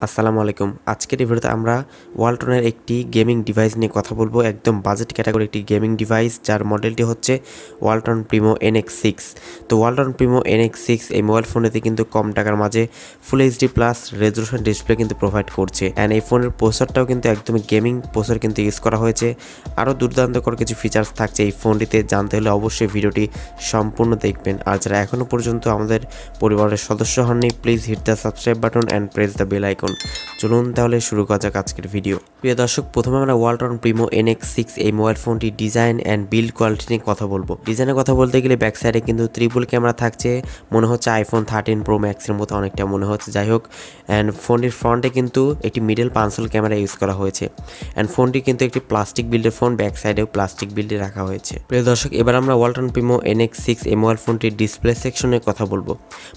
আসসালামু আলাইকুম। আজকের এই ভিডিওতে আমরা ওয়ালটনের একটি গেমিং ডিভাইস নিয়ে কথা বলবো। একদম বাজেট ক্যাটাগরি একটি গেমিং ডিভাইস, যার মডেলটি হচ্ছে ওয়ালটন প্রিমো NX6। তো ওয়ালটন প্রিমো NX6 এই মোবাইল ফোনেতে কিন্তু কম টাকার মাঝে full HD plus resolution display কিন্তু প্রোভাইড করছে। অ্যান্ড এই ফোনের প্রসেসরটাও কিন্তু একদমই গেমিং প্রসেসর কিন্তু ইউজ করা হয়েছে। আরও দুর্দান্তকর কিছু ফিচার্স থাকছে এই ফোনটিতে, জানতে হলে অবশ্যই ভিডিওটি সম্পূর্ণ দেখবেন। আর যারা এখনও পর্যন্ত আমাদের পরিবারের সদস্য হননি, please hit the subscribe button and press the bell icon. চলুন তাহলে শুরু করা যাক আজকের ভিডিও। প্রিয় দর্শক, প্রথমে আমরা ওয়ালটন প্রিমো NX6 এই মোবাইল ফোনটি ডিজাইন অ্যান্ড বিল্ড কোয়ালিটি নিয়ে কথা বলবো। ডিজাইনের কথা বলতে গেলে ব্যাক সাইডে কিন্তু ট্রিপল ক্যামেরা থাকছে, মনে হচ্ছে আইফোন 13 প্রো ম্যাক্সের মতো অনেকটা মনে হচ্ছে। যাই হোক, অ্যান্ড ফোনটির ফ্রন্টে কিন্তু একটি মিডল পাঞ্চল ক্যামেরা ইউজ করা হয়েছে। অ্যান্ড ফোনটি কিন্তু একটি প্লাস্টিক বিল্ডের ফোন, ব্যাক সাইডেও প্লাস্টিক বিল্ডে রাখা হয়েছে। প্রিয় দর্শক, এবার আমরা ওয়ালটন প্রিমো NX6 এই মোবাইল ফোনটির ডিসপ্লে সেকশনে কথা বলবো।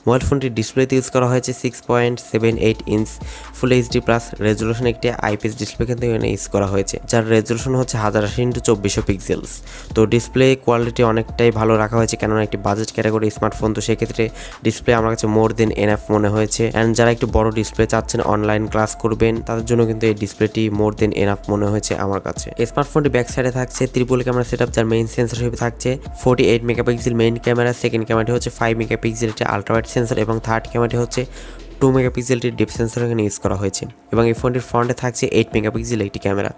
মোবাইল ফোনটির ডিসপ্লেতে ইউজ করা হয়েছে 6.78 inch full HD plus resolution একটি আইপিএস ডিসপ্লে কিন্তু এখানে ইউজ করা হয়েছে, যার রেজলিউশন হচ্ছে 1080x2400 পিক্সেলস। তো ডিসপ্লে কোয়ালিটি অনেকটাই ভালো রাখা হয়েছে, কেননা একটি বাজেট ক্যাটাগরি স্মার্টফোন, তো সেক্ষেত্রে ডিসপ্লে আমার কাছে মোর দেন এনাফ মনে হয়েছে। অ্যান্ড যারা একটু বড় ডিসপ্লে চাচ্ছেন, অনলাইন ক্লাস করবেন, তাদের জন্য কিন্তু এই ডিসপ্লেটি মোর দেন এনাফ মনে হয়েছে আমার কাছে। স্মার্টফোনটি ব্যাক সাইডে থাকছে ট্রিপল ক্যামেরা সেটআপ, যার মেইন সেন্সর হিসেবে থাকছে 48 মেগাপিক্সেল মেইন ক্যামেরা। সেকেন্ড ক্যামেরাটি হচ্ছে 5 মেগাপিক্সেল একটি আলট্রাওয়াইড সেন্সর, এবং থার্ড ক্যামেরাটি হচ্ছে 2 মেগাপিক্সেলটি ডিপ সেন্সর এখানে ইউজ করা হয়েছে। এবং এই ফোনটির ফ্রন্টে থাকছে 8 মেগাপিক্সেল একটি ক্যামেরা।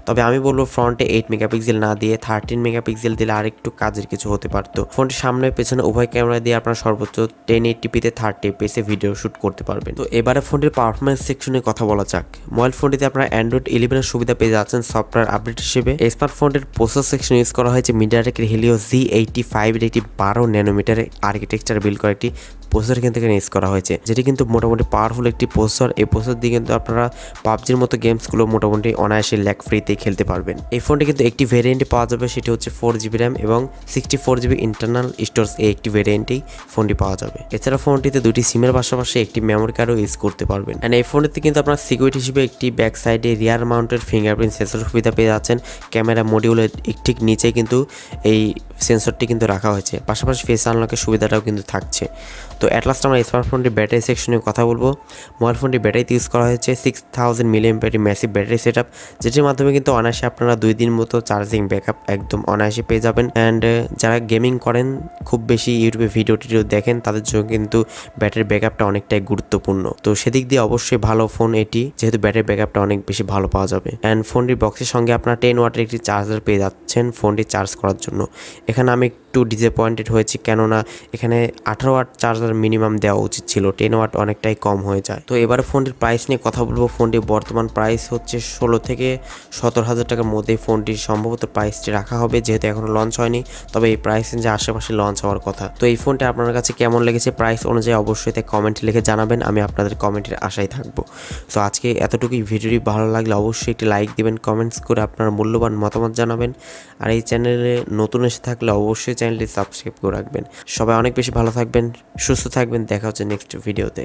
তবে আমি বলবো ফ্রন্টে 8 মেগাপিক্সেল না দিয়ে 13 মেগাপিক্সেল দিলে আরেকটু কাজের কিছু হতে পারতো। ফোনটির সামনে পেছনে উভয় ক্যামেরা দিয়ে আপনারা সর্বোচ্চ 1080p-তে 30 fps ভিডিও শ্যুট করতে পারবেন। তো এবারে ফোনটির পারফরমেন্স সেকশনে কথা বলা যাক। মোবাইল ফোনটিতে আপনারা অ্যান্ড্রয়েড 11 এর সুবিধা পেয়ে যাচ্ছেন সফটওয়্যার আপডেট হিসেবে। এই স্মার্টফোনটির প্রসেসর সেকশনে ইউজ করা হয়েছে মিডিয়াটেকের হেলিও Z85 এর একটি 12 ন্যানোমিটারের আর্কিটেকচার বিল্ড করা একটি প্রসেসর কিন্তু এখানে ইউজ করা হয়েছে, যেটি কিন্তু মোটামুটি পাওয়ারফুল একটি প্রসেসর। এই প্রসেসর দিয়ে কিন্তু আপনারা পাবজির মতো গেমসগুলো মোটামুটি অনায়াসে ল্যাগ ফ্রিতেই খেলতে পারবেন। এই ফোনটি কিন্তু একটি ভেরিয়েন্টে পাওয়া যাবে, সেটি হচ্ছে 4GB র্যাম এবং 64GB ইন্টারনাল স্টোরেজ। এই একটি ভেরিয়েন্টেই ফোনটি পাওয়া যাবে। এছাড়া ফোনটিতে দুটি সিমের পাশাপাশি একটি মেমোরি কার্ডও ইউজ করতে পারবেন। অ্যান্ড এই ফোনটিতে কিন্তু আপনার সিকিউরিটি হিসেবে একটি ব্যাক সাইডে রিয়ার মাউন্টেড ফিঙ্গারপ্রিন্ট সেন্সর সুবিধা পেয়ে যাচ্ছেন। ক্যামেরা মডিউলের ঠিক নিচে কিন্তু এই সেন্সরটি কিন্তু রাখা হয়েছে, পাশাপাশি ফেস আনলকের সুবিধাটাও কিন্তু থাকছে। তো অ্যাট লাস্ট আমরা স্মার্টফোনটির ব্যাটারি সেকশনে কথা বলবো। মোবাইল ফোনটি ব্যাটারিতে ইউজ করা হয়েছে 6000 mAh ম্যাসিভ ব্যাটারি সেটআপ, যেটির মাধ্যমে কিন্তু অনায়াসে আপনারা 2 দিন মতো চার্জিং ব্যাকআপ একদম অনায়াসে পেয়ে যাবেন। অ্যান্ড যারা গেমিং করেন, খুব বেশি ইউটিউবে ভিডিও টিডিও দেখেন, তাদের জন্য কিন্তু ব্যাটারি ব্যাকআপটা অনেকটাই গুরুত্বপূর্ণ। তো সেদিক দিয়ে অবশ্যই ভালো ফোন এটি, যেহেতু ব্যাটারি ব্যাকআপটা অনেক বেশি ভালো পাওয়া যাবে। অ্যান্ড ফোনটির বক্সের সঙ্গে আপনারা 10 ওয়াটের একটি চার্জার পেয়ে যাচ্ছেন ফোনটি চার্জ করার জন্য। এখানে আমি একটু ডিসঅ্যাপয়েন্টেড হয়েছি, কেননা এখানে 18 ওয়াট চার্জার মিনিমাম দেওয়া উচিত ছিল, 10 ওয়াট অনেকটাই কম হয়ে যায়। তো এবারে ফোনটির প্রাইস নিয়ে কথা বলবো। ফোনটির বর্তমান প্রাইস হচ্ছে 16 থেকে 17,000 টাকার মধ্যে ফোনটির সম্ভবত প্রাইসটি রাখা হবে, যেহেতু এখনো লঞ্চ হয়নি। তবে এই প্রাইস যে আশেপাশে লঞ্চ হওয়ার কথা। তো এই ফোনটি আপনার কাছে কেমন লেগেছে প্রাইস অনুযায়ী অবশ্যই তাই কমেন্টে লিখে জানাবেন, আমি আপনাদের কমেন্টের আশায় থাকবো। সো আজকে এতটুকুই। ভিডিওটি ভালো লাগলে অবশ্যই একটি লাইক দিবেন, কমেন্টস করে আপনার মূল্যবান মতামত জানাবেন। আর এই চ্যানেলে নতুন এসে থাকলে অবশ্যই চ্যানেলটি সাবস্ক্রাইব করে রাখবেন। সবাই অনেক বেশি ভালো থাকবেন, সুস্থ থাকবেন। দেখা হচ্ছে নেক্সট ভিডিওতে।